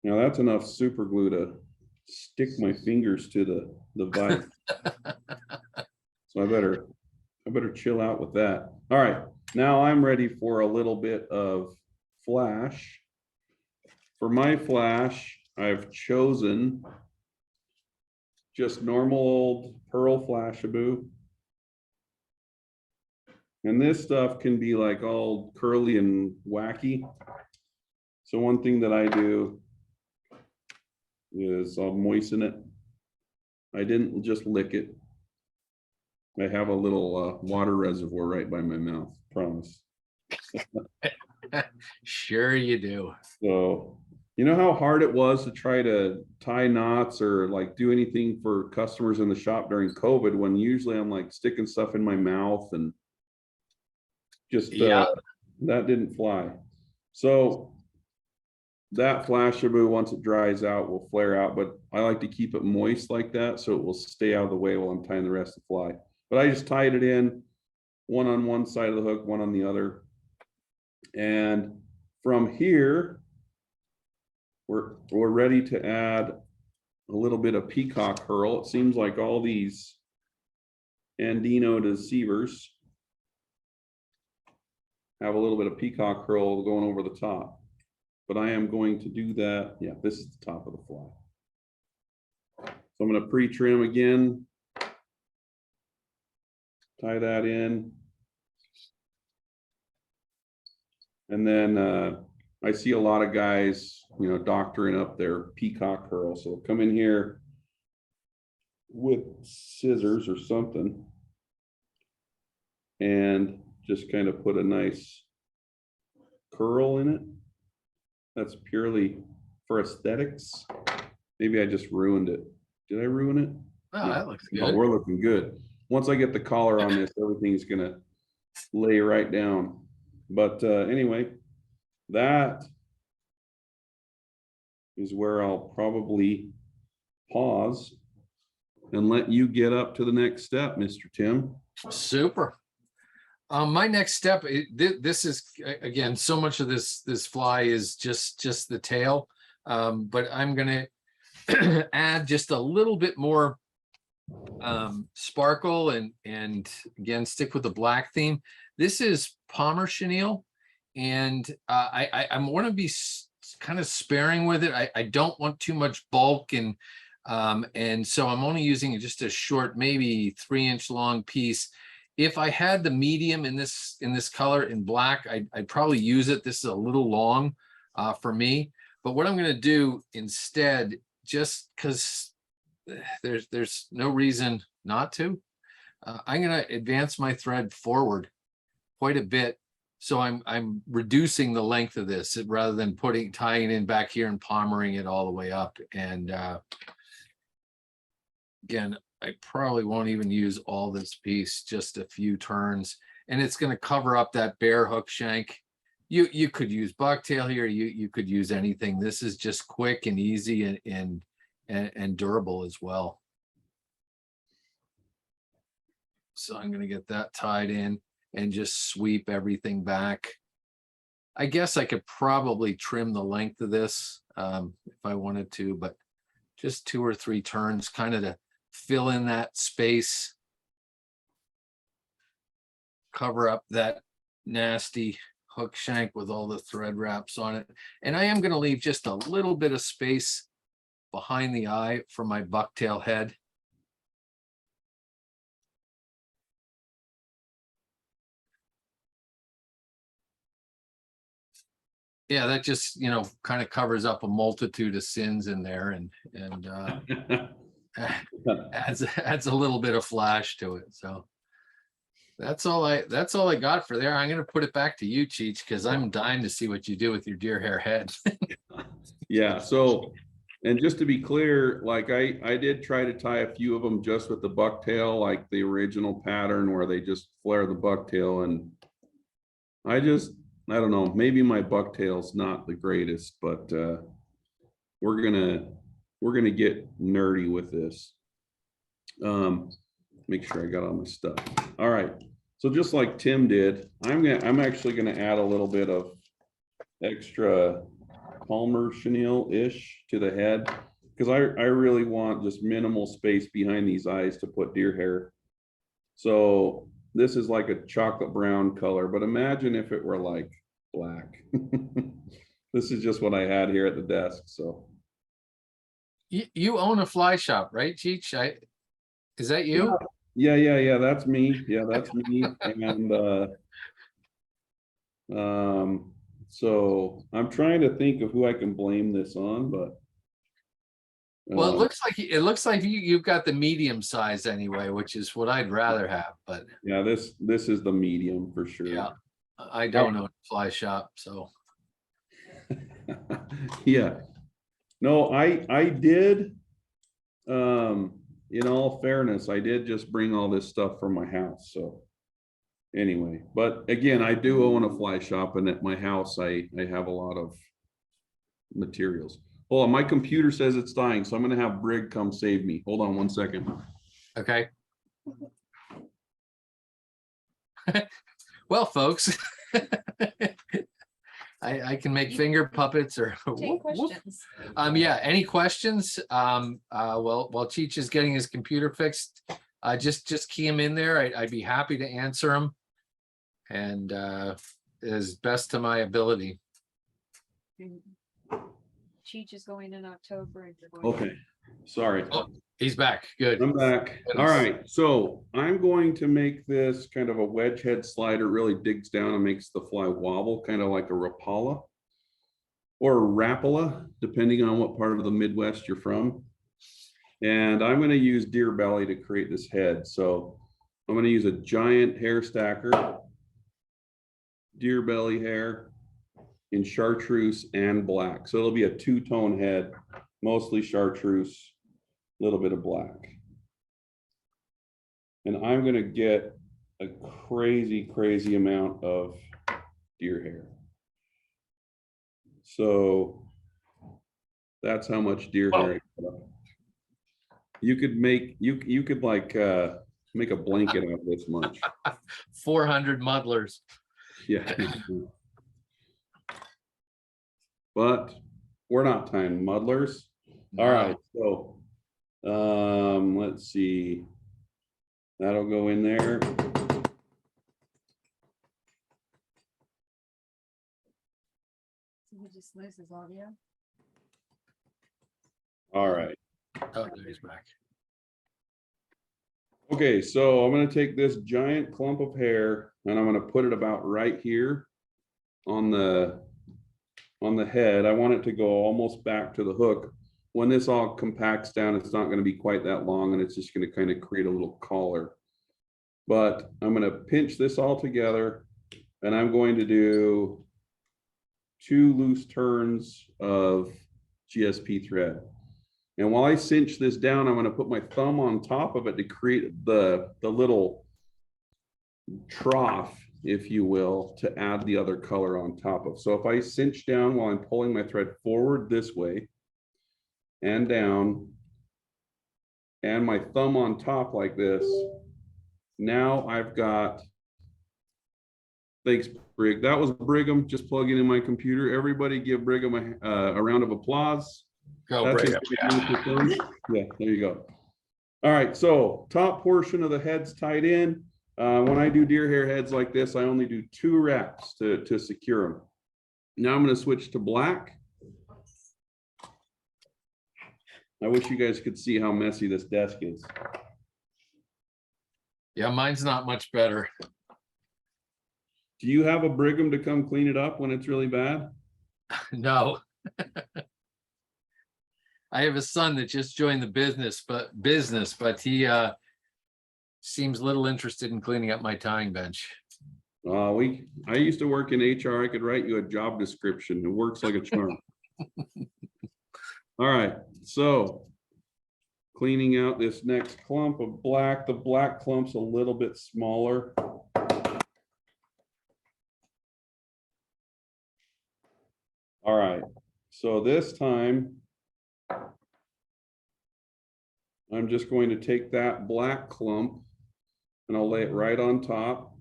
Now that's enough super glue to stick my fingers to the vise. So I better chill out with that. All right, now I'm ready for a little bit of flash. For my flash, I've chosen just normal old pearl Flashabou. And this stuff can be like all curly and wacky. So one thing that I do is I'll moisten it. I didn't just lick it. I have a little water reservoir right by my mouth, promise. Sure you do. So, you know how hard it was to try to tie knots or like do anything for customers in the shop during COVID, when usually I'm like sticking stuff in my mouth and just Yeah. that didn't fly. So that Flashabou, once it dries out, will flare out, but I like to keep it moist like that so it will stay out of the way while I'm tying the rest of the fly. But I just tied it in, one on one side of the hook, one on the other. And from here, we're ready to add a little bit of peacock herl. It seems like all these Andino Deceivers have a little bit of peacock herl going over the top. But I am going to do that. Yeah, this is the top of the fly. So I'm going to pre-trim again. Tie that in. And then I see a lot of guys, you know, doctoring up their peacock herl. So come in here with scissors or something and just kind of put a nice curl in it. That's purely for aesthetics. Maybe I just ruined it. Did I ruin it? Oh, that looks No, good. we're looking good. Once I get the collar on this, everything's gonna lay right down. But anyway, that is where I'll probably pause and let you get up to the next step, Mr. Tim. Super. My next step, this is, again, so much of this fly is just the tail. But I'm gonna add just a little bit more sparkle and again, stick with the black theme. This is Palmer chenille, and I want to be kind of sparing with it. I don't want too much bulk, and so I'm only using just a short, maybe 3-inch long piece. If I had the medium in this color in black, I'd probably use it. This is a little long for me, but what I'm going to do instead, just because there's no reason not to, I'm going to advance my thread forward quite a bit. So I'm reducing the length of this rather than tying in back here and palmering it all the way up. And again, I probably won't even use all this piece, just a few turns, and it's going to cover up that bare hook shank. You could use bucktail here. You could use anything. This is just quick and easy and durable as well. So I'm going to get that tied in and just sweep everything back. I guess I could probably trim the length of this if I wanted to, but just 2 or 3 turns kind of to fill in that space, cover up that nasty hook shank with all the thread wraps on it. And I am going to leave just a little bit of space behind the eye for my bucktail head. Yeah, that just, kind of covers up a multitude of sins in there and adds a little bit of flash to it. So that's all I got for there. I'm going to put it back to you, Cheech, because I'm dying to see what you do with your deer hair head. Yeah. So, and just to be clear, like I did try to tie a few of them just with the bucktail, like the original pattern where they just flare the bucktail, and I don't know, maybe my bucktail's not the greatest, but we're gonna get nerdy with this. Make sure I got all my stuff. All right. So just like Tim did, I'm actually gonna add a little bit of extra Palmer chenille-ish to the head, because I really want just minimal space behind these eyes to put deer hair. So this is like a chocolate brown color, but imagine if it were like black. This is just what I had here at the desk. So You own a fly shop, right, Cheech? Is that you? yeah, that's me. Yeah, that's me. And so I'm trying to think of who I can blame this on, but Well, it looks like you've got the medium size anyway, which is what I'd rather have. But yeah, this is the medium for sure. yeah, I don't own a fly shop, so yeah. No, I did. In all fairness, I did just bring all this stuff from my house. So anyway, but again, I do own a fly shop, and at my house, I have a lot of materials. Hold on, my computer says it's dying, so I'm gonna have Brig come save me. Hold on 1 second. okay. Well, folks, I can make finger puppets or Take questions. yeah, any questions? While Cheech is getting his computer fixed, just key them in there. I'd be happy to answer them, and as best to my ability. Cheech is going in October and you're going. Okay, sorry. Oh, he's back. Good. I'm back. All right, so I'm going to make this kind of a wedge head slider. Really digs down and makes the fly wobble, kind of like a Rapala or a Rapala, depending on what part of the Midwest you're from. And I'm going to use deer belly to create this head. So I'm going to use a giant hair stacker, deer belly hair in chartreuse and black. So it'll be a 2-tone head, mostly chartreuse, a little bit of black. And I'm going to get a crazy amount of deer hair. So that's how much deer hair I put up. You could make, you could like make a blanket out of this much. 400 muddlers. Yeah. But we're not time muddlers. All right, so let's see. That'll go in there. He just loses audio. All right. Oh, there he's back. Okay, so I'm gonna take this giant clump of hair and I'm gonna put it about right here on the head. I want it to go almost back to the hook. When this all compacts down, it's not gonna be quite that long and it's just gonna kind of create a little collar. But I'm gonna pinch this all together and I'm going to do 2 loose turns of GSP thread. And while I cinch this down, I'm going to put my thumb on top of it to create the little trough, if you will, to add the other color on top of. So if I cinch down while I'm pulling my thread forward this way and down, and my thumb on top like this, now I've got, thanks, Brig. That was Brigham, just plugging in my computer. Everybody give Brigham a round of applause. Go, That's Brigham. his yeah, there you go. All right, so top portion of the head's tied in. When I do deer hair heads like this, I only do 2 wraps to secure them. Now I'm going to switch to black. I wish you guys could see how messy this desk is. Yeah, mine's not much better. Do you have a Brigham to come clean it up when it's really bad? No. I have a son that just joined the business, but he seems little interested in cleaning up my tying bench. I used to work in HR. I could write you a job description. It works like a charm. All right, so cleaning out this next clump of black. The black clump's a little bit smaller. All right, so this time I'm just going to take that black clump and I'll lay it right on top,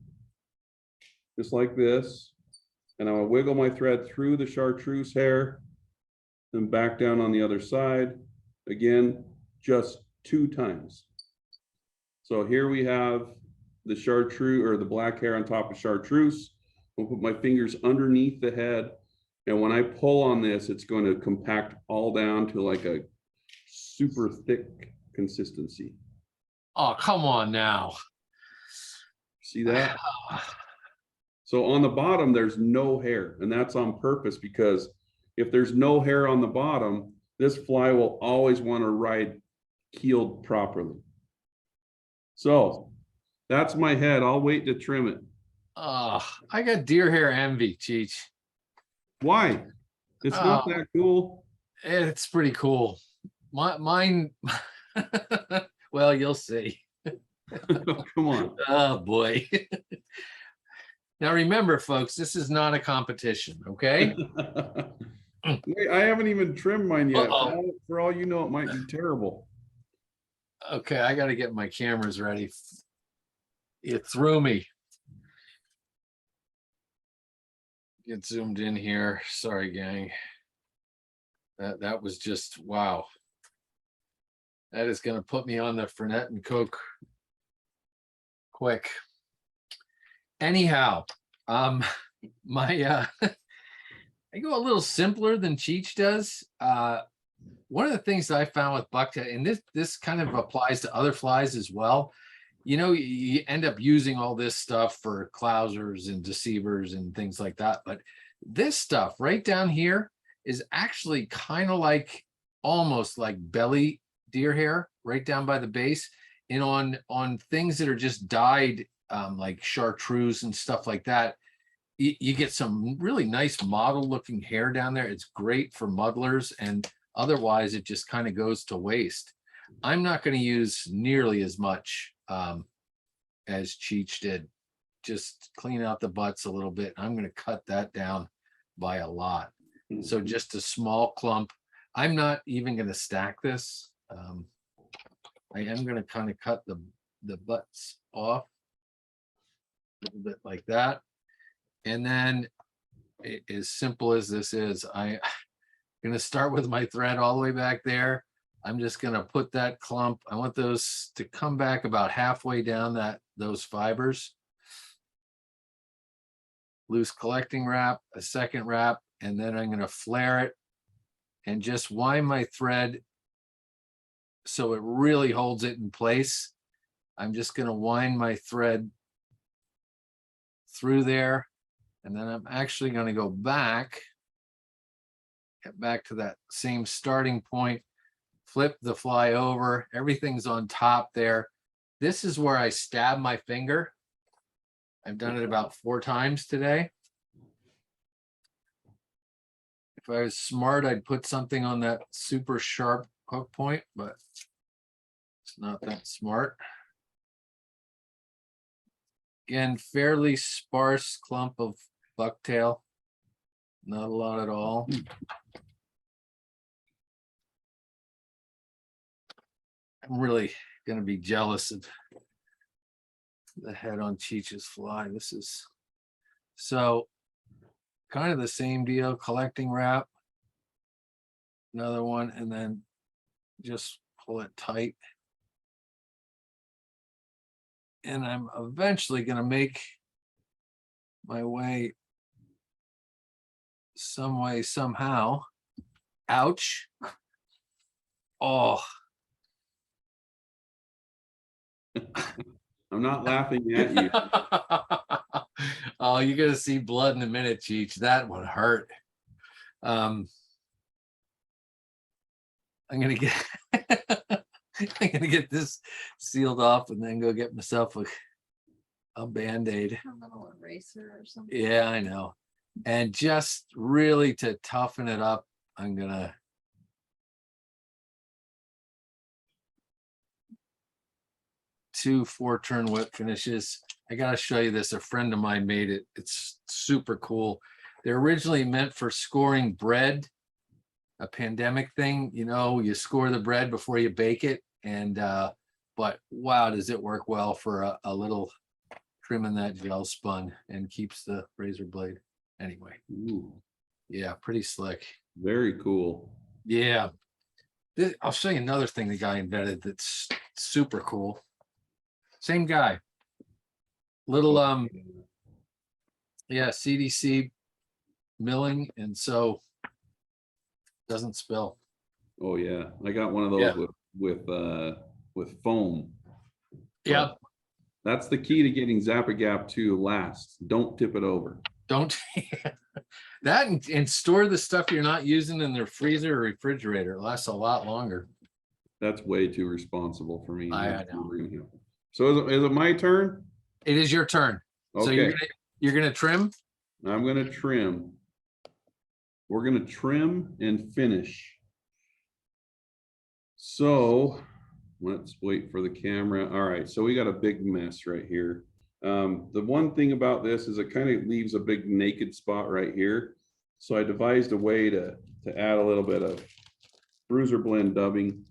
just like this. And I'll wiggle my thread through the chartreuse hair and back down on the other side. Again, just 2 times. So here we have the chartreuse, or the black hair on top of chartreuse. I'll put my fingers underneath the head. And when I pull on this, it's going to compact all down to like a super thick consistency. Oh, come on now. See that? So on the bottom, there's no hair, and that's on purpose, because if there's no hair on the bottom, this fly will always want to ride keeled properly. So that's my head. I'll wait to trim it. I got deer hair envy, Cheech. Why? It's not that cool. It's pretty cool. Mine, well, you'll see. Come on. Oh boy. Now remember, folks, this is not a competition, okay? Wait, I haven't even trimmed mine yet. Uh-oh. For all you know, it might be terrible. Okay, I got to get my cameras ready. It threw me. Get zoomed in here. Sorry, gang. That was just wow. That is going to put me on the Fernet and Coke quick. Anyhow, my I go a little simpler than Cheech does. One of the things that I found with bucktail, and this kind of applies to other flies as well. You know, you end up using all this stuff for clousers and deceivers and things like that. But this stuff right down here is actually kind of like, almost like belly deer hair right down by the base. And on things that are just dyed like chartreuse and stuff like that, you get some really nice model looking hair down there. It's great for muddlers, and otherwise it just kind of goes to waste. I'm not going to use nearly as much as Cheech did. Just clean out the butts a little bit. I'm going to cut that down by a lot. So just a small clump. I'm not even going to stack this. I am going to kind of cut the butts off. A little bit like that. And then as simple as this is, I'm gonna start with my thread all the way back there. I'm just gonna put that clump. I want those to come back about halfway down those fibers. Loose collecting wrap, a second wrap, and then I'm gonna flare it and just wind my thread so it really holds it in place. I'm just gonna wind my thread through there, and then I'm actually gonna go back, get back to that same starting point, flip the fly over, everything's on top there. This is where I stab my finger. I've done it about 4 times today. If I was smart, I'd put something on that super sharp hook point, but it's not that smart. Again, fairly sparse clump of bucktail. Not a lot at all. I'm really going to be jealous of the head on Cheech's fly. This is so kind of the same deal, collecting wrap, another one, and then just pull it tight. And I'm eventually going to make my way some way, somehow. Ouch. Oh. I'm not laughing at you. Oh, you're gonna see blood in a minute, Cheech. That would hurt. I'm gonna get I'm gonna get this sealed off and then go get myself a band-aid. A little eraser or something. Yeah, I know. And just really to toughen it up, I'm gonna two 4-turn whip finishes. I gotta show you this. A friend of mine made it. It's super cool. They're originally meant for scoring bread, a pandemic thing. You know, you score the bread before you bake it. And but wow, does it work well for a little trim in that gel spun and keeps the razor blade. Anyway, Ooh, yeah, pretty slick. very cool. Yeah. I'll show you another thing the guy invented that's super cool. Same guy. Little yeah, CDC milling, and so doesn't spill. Oh yeah, I got one of those Yeah. with foam. Yeah. But that's the key to getting Zap-A-Gap to last. Don't tip it over. Don't that and store the stuff you're not using in their freezer or refrigerator. It lasts a lot longer. That's way too responsible for me. I That's know. never gonna happen. So is it my turn? It is your turn. So Okay, you're gonna trim. I'm gonna trim. We're gonna trim and finish. So let's wait for the camera. All right, so we got a big mess right here. The one thing about this is it kind of leaves a big naked spot right here. So I devised a way to add a little bit of bruiser blend dubbing.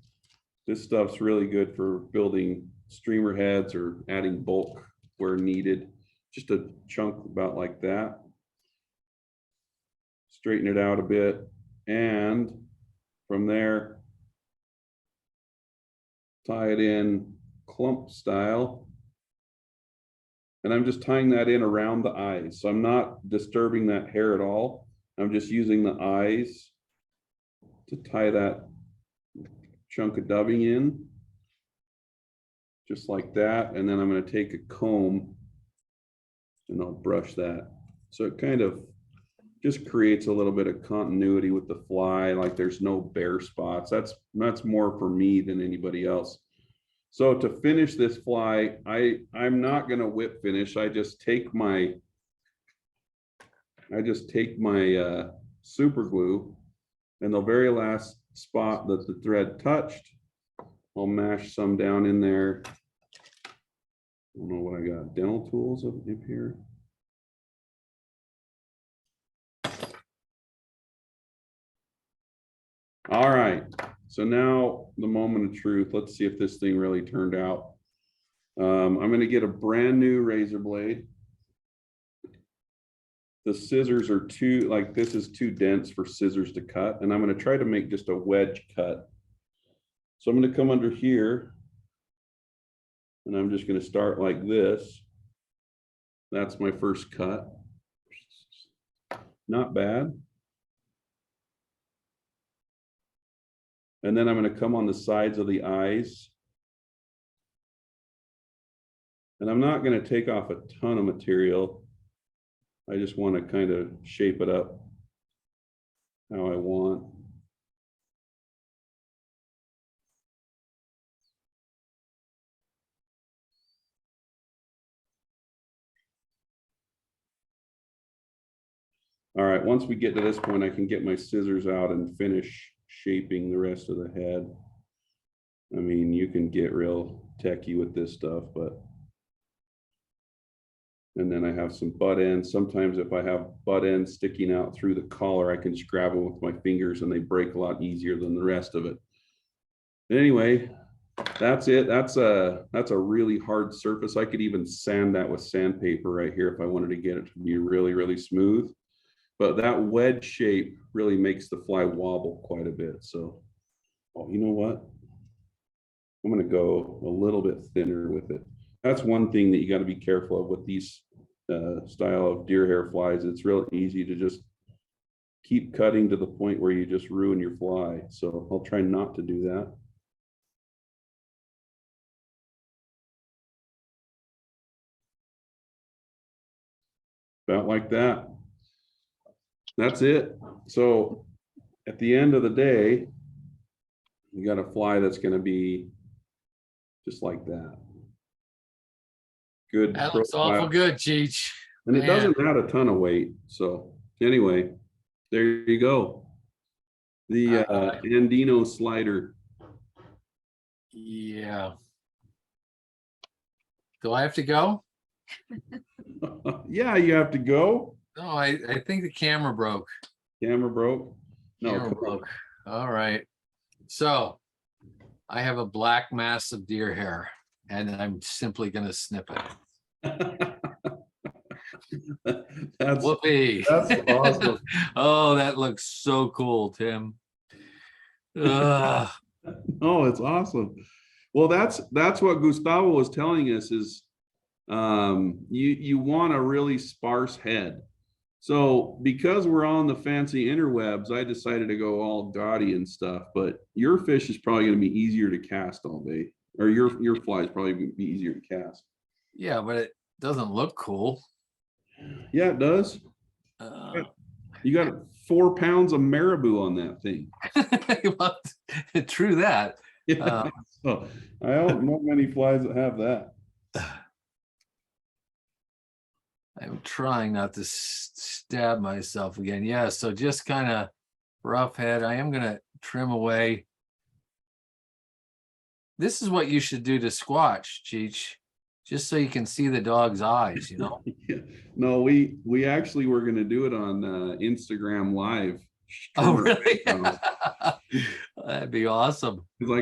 This stuff's really good for building streamer heads or adding bulk where needed. Just a chunk about like that. Straighten it out a bit. And from there, tie it in clump style. And I'm just tying that in around the eyes. So I'm not disturbing that hair at all. I'm just using the eyes to tie that chunk of dubbing in. Just like that. And then I'm going to take a comb and I'll brush that. So it kind of just creates a little bit of continuity with the fly, like there's no bare spots. That's more for me than anybody else. So to finish this fly, I'm not going to whip finish. I just take my super glue, and the very last spot that the thread touched, I'll mash some down in there. I don't know what I got. Dental tools up here. All right, so now the moment of truth. Let's see if this thing really turned out. I'm gonna get a brand new razor blade. The scissors are too, like, this is too dense for scissors to cut, and I'm gonna try to make just a wedge cut. So I'm gonna come under here, and I'm just gonna start like this. That's my first cut. Not bad. And then I'm gonna come on the sides of the eyes. And I'm not gonna take off a ton of material. I just want to kind of shape it up how I want. All right, once we get to this point, I can get my scissors out and finish shaping the rest of the head. I mean, you can get real techie with this stuff, but. And then I have some butt ends. Sometimes if I have butt ends sticking out through the collar, I can just grab them with my fingers and they break a lot easier than the rest of it. Anyway, that's it. That's a really hard surface. I could even sand that with sandpaper right here if I wanted to get it to be really, really smooth. But that wedge shape really makes the fly wobble quite a bit. So, oh, you know what? I'm going to go a little bit thinner with it. That's one thing that you got to be careful of with these style of deer hair flies. It's real easy to just keep cutting to the point where you just ruin your fly. So I'll try not to do that. About like that. That's it. So at the end of the day, you got a fly that's going to be just like that. Good. That looks awful good, Cheech. And it Man. doesn't add a ton of weight. So anyway, there you go. The Andino slider. Yeah. Do I have to go? Yeah, you have to go. No, I think the camera broke. Camera broke. No, Camera come on. broke. All right. So I have a black mass of deer hair, and I'm simply going to snip it. That's Whoopee. awesome. Oh, that looks so cool, Tim. Ugh. Oh, it's awesome. Well, that's what Gustavo was telling us is you want a really sparse head. So because we're on the fancy interwebs, I decided to go all gaudy and stuff, but your fish is probably going to be easier to cast all day, or your fly is probably going to be easier to cast. Yeah, but it doesn't look cool. Yeah, it does. You got 4 pounds of marabou on that thing. Well, true that. Yeah. So I don't know many flies that have that. I'm trying not to stab myself again. Yeah, so just kind of rough head. I am going to trim away. This is what you should do to squash, Cheech, just so you can see the dog's eyes, you know? Yeah. No, we actually were going to do it on Instagram Live. Oh, really? That'd be awesome. Because I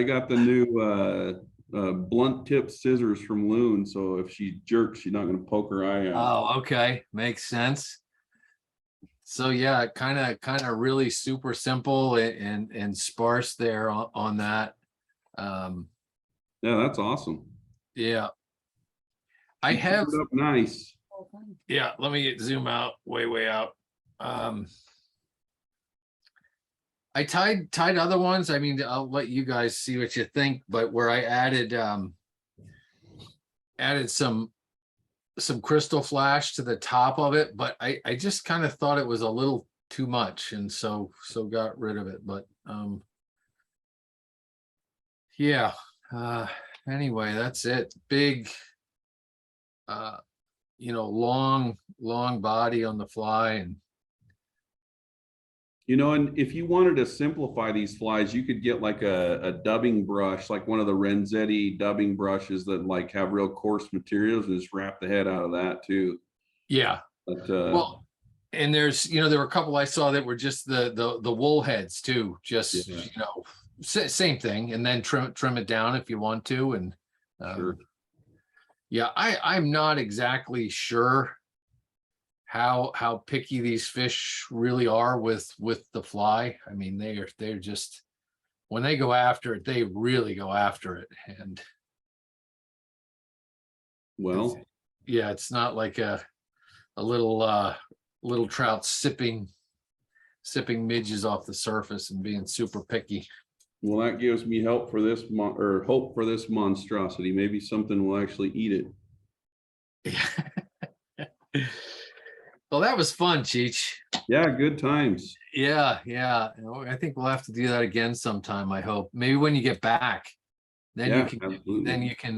got the new blunt tip scissors from Loon, so if she jerks, she's not going to poke her eye out. Oh, okay. Makes sense. So yeah, kind of really super simple and sparse there on that. Yeah, that's awesome. Yeah. I You have, turned up nice. yeah, let me zoom out, way out. I tied other ones. I mean, I'll let you guys see what you think, but where I added some crystal flash to the top of it, but I just kind of thought it was a little too much, and so got rid of it. But yeah, anyway, that's it. Big long body on the fly. And and if you wanted to simplify these flies, you could get like a dubbing brush, like one of the Renzetti dubbing brushes that like have real coarse materials, and just wrap the head out of that too. Yeah. But Well, and there's, there were a couple I saw that were just the wool heads too, just, Yeah. same thing, and then trim it down if you want to. And sure. Yeah, I'm not exactly sure how picky these fish really are with the fly. I mean, they're just, when they go after it, they really go after it. And Well, yeah, it's not like a little trout sipping midges off the surface and being super picky. well, that gives me help for this or hope for this monstrosity. Maybe something will actually eat it. Well, that was fun, Cheech. Yeah, good times. Yeah. I think we'll have to do that again sometime, I hope. Maybe when you get back, then Yeah, you absolutely. can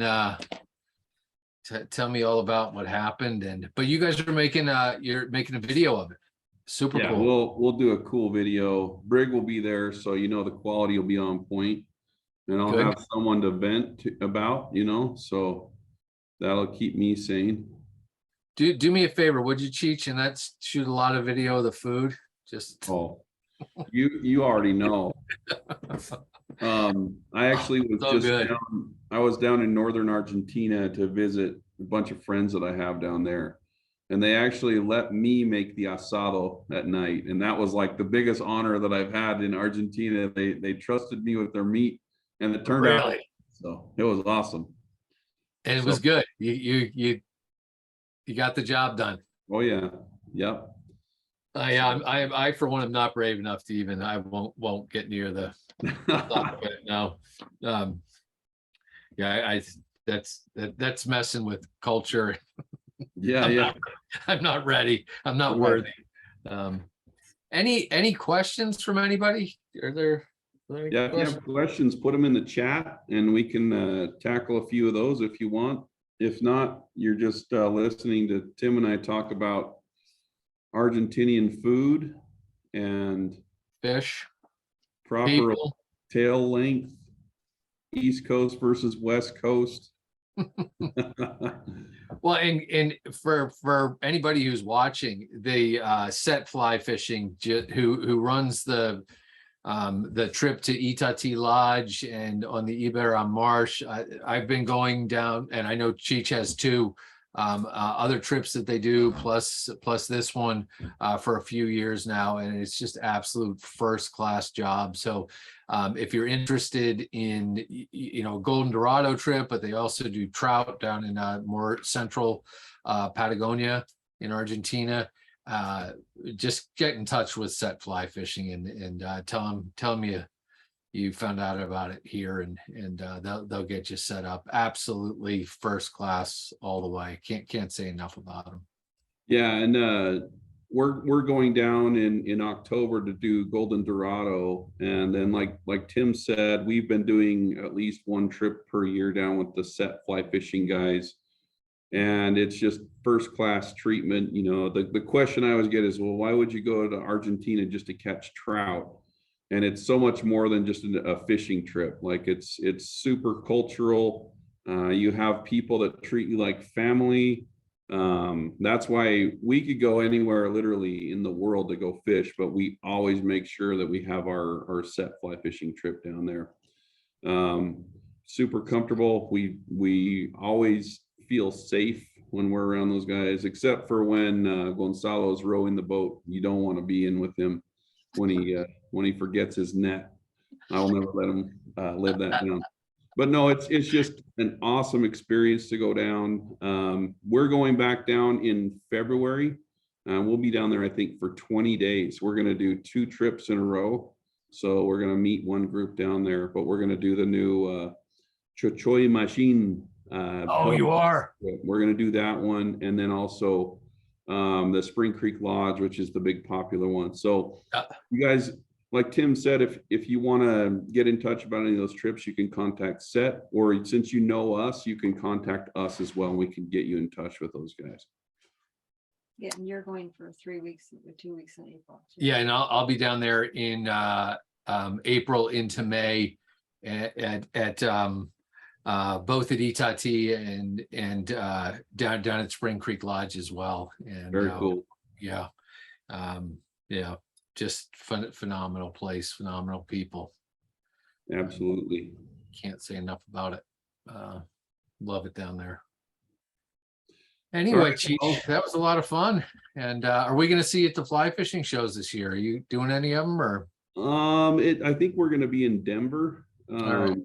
tell me all about what happened. But you guys are making you're making a video of it. Super Yeah, cool. we'll do a cool video. Brig will be there, so the quality will be on point, and I'll Good. have someone to vent about, so that'll keep me sane. Do me a favor, would you, Cheech, and that's shoot a lot of video of the food. Just Oh, you already know. I actually was so just good. down, I was down in northern Argentina to visit a bunch of friends that I have down there. And they actually let me make the asado at night. And that was like the biggest honor that I've had in Argentina. They trusted me with their meat, and it turned out, Really? so it was awesome. And it So, was good. You got the job done. oh yeah. Yep. I for one am not brave enough to even, I won't get near the top of it. No. Yeah, that's messing with culture. Yeah, I'm yeah. not, I'm not ready. I'm not Right. worthy. Any questions from anybody? Are there any Yeah, if you questions? have questions, put them in the chat and we can tackle a few of those if you want. If not, you're just listening to Tim and I talk about Argentinian food and Fish, proper people. tail length, East Coast versus West Coast. Well, and for anybody who's watching, the set fly fishing who runs the trip to Itati Lodge and on the Iberá Marsh, I've been going down, and I know Cheech has too, other trips that they do, plus this one for a few years now, and it's just absolute first class job. So if you're interested in Golden Dorado trip, but they also do trout down in more central Patagonia in Argentina, just get in touch with Set Fly Fishing and tell them you found out about it here, and they'll get you set up. Absolutely first class all the way. Can't say enough about them. Yeah, and we're going down in October to do Golden Dorado, and then like Tim said, we've been doing at least one trip per year down with the Set Fly Fishing guys, and it's just first class treatment. The question I always get is, well, why would you go to Argentina just to catch trout? And it's so much more than just a fishing trip. Like it's super cultural. You have people that treat you like family. That's why we could go anywhere literally in the world to go fish, but we always make sure that we have our set fly fishing trip down there. Super comfortable. We always feel safe when we're around those guys, except for when Gonzalo's rowing the boat. You don't want to be in with him when he forgets his net. I will never let him live that down. But no, it's just an awesome experience to go down. We're going back down in February. We'll be down there, I think, for 20 days. We're going to do 2 trips in a row. So we're going to meet one group down there, but we're going to do the new Chochoy Machine. Oh, you are? We're going to do that one. And then also the Spring Creek Lodge, which is the big popular one. So you guys, like Tim said, if you want to get in touch about any of those trips, you can contact Set, or since you know us, you can contact us as well, and we can get you in touch with those guys. Yeah, and you're going for 3 weeks, 2 weeks in April. too. Yeah, and I'll be down there in April into May at both at Itati and down at Spring Creek Lodge as well. And Very cool. Yeah. Yeah. Just phenomenal place, phenomenal people. Absolutely. Can't say enough about it. Love it down there. Anyway, All right, Cheech, well- that was a lot of fun. And are we going to see you at the fly fishing shows this year? Are you doing any of them or? I think we're gonna be in Denver. right.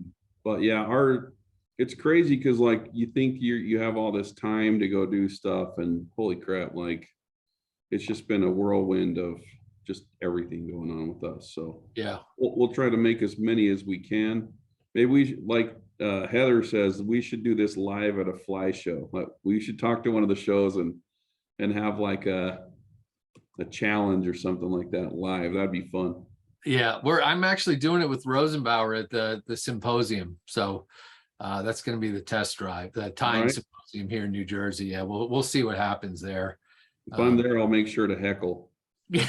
But yeah, it's crazy because like you think you have all this time to go do stuff, and holy crap, like it's just been a whirlwind of just everything going on with us. So Yeah. we'll try to make as many as we can. Maybe we should, like Heather says, we should do this live at a fly show. Like we should talk to one of the shows and have like a challenge or something like that live. That'd be fun. Yeah, I'm actually doing it with Rosenbauer at the symposium. So that's going to be the test drive, the tying right. symposium here in New Jersey. Yeah, we'll see what happens there. If I'm there, I'll make sure to heckle. It's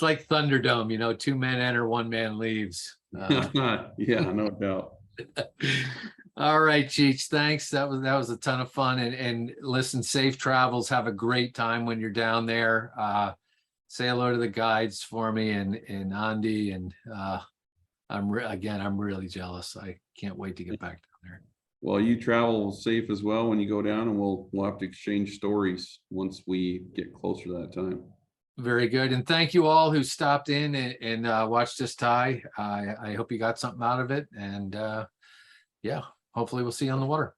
like Thunderdome, you know, 2 men enter, 1 man leaves. Yeah, no doubt. All right, Cheech, thanks. That was a ton of fun. And listen, safe travels. Have a great time when you're down there. Say hello to the guides for me and Andy. And I'm really jealous. I can't wait to get back down there. Well, you travel safe as well when you go down, and we'll have to exchange stories once we get closer to that time. Very good. And thank you all who stopped in and watched us tie. I hope you got something out of it. And yeah, hopefully we'll see you on the water.